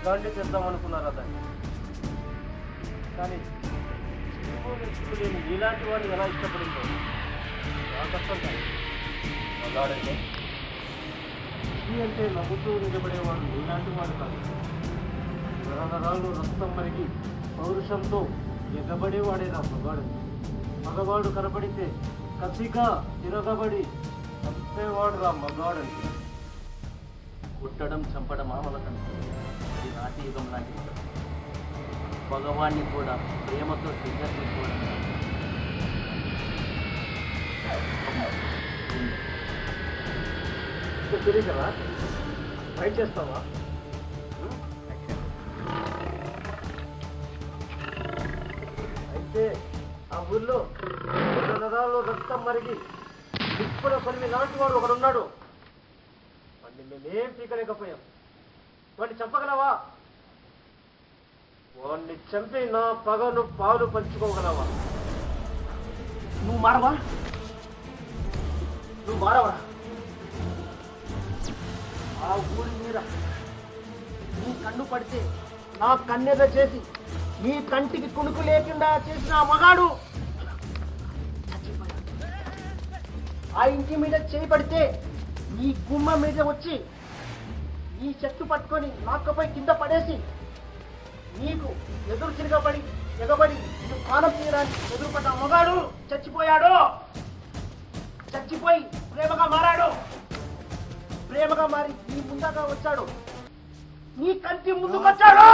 గాండి చేద్దామనుకున్నారా దాన్ని? కానీ లేని ఇలాంటి వాడిని ఎలా ఇష్టపడిందో చాలా కష్టం కాదు. మగాడంటే ఇది అంటే నవ్వుతూ నిలబడేవాడు ఇలాంటి వాడు కాదు. నరనరాలు రక్తం మరిగి పౌరుషంతో ఎగబడేవాడేనా మగాడు. మగవాడు కనబడితే కసిగా తిరగబడి చంపేవాడు రా మగాడంటే. కుట్టడం చంపడం మామలకంటే ఇది నాటి యుగం లాంటిది. భగవాన్ని కూడా ప్రేమతో తీసుకోవడం తెలియదు కదా. ఫైట్ చేస్తావా? అయితే ఆ ఊళ్ళో నరాల్లో రక్తం మరిగి ఇప్పుడు కొన్ని లాంటి వాడు ఒకడున్నాడు. వాడిని మేమేం పీకలేకపోయాం. వాడిని చంపగలవా? వాడిని చంపి నా పగను పాలు పంచుకోగలవా? నువ్వు మారవా? ఆ ఊరి మీద నీ కన్ను పడితే నా కన్నెద చేసి నీ కంటికి కుణుకు లేకుండా చేసిన ఆ మగాడు చచ్చిపోయాడు. ఆ ఇంటి మీద చేయి పడితే నీ గుమ్మ మీద వచ్చి నీ చెట్టు పట్టుకొని నాక్కపై కింద పడేసి నీకు ఎదురు ఎగబడి నీ ప్రాణం తీయడానికి ఎదురుపడ్డ మగాడు చచ్చిపోయాడు. చచ్చిపోయి ప్రేమగా మారాడు. ప్రేమగా మారి నీ ముందుగా వచ్చాడు. నీ కంటి ముందుకొచ్చాడు.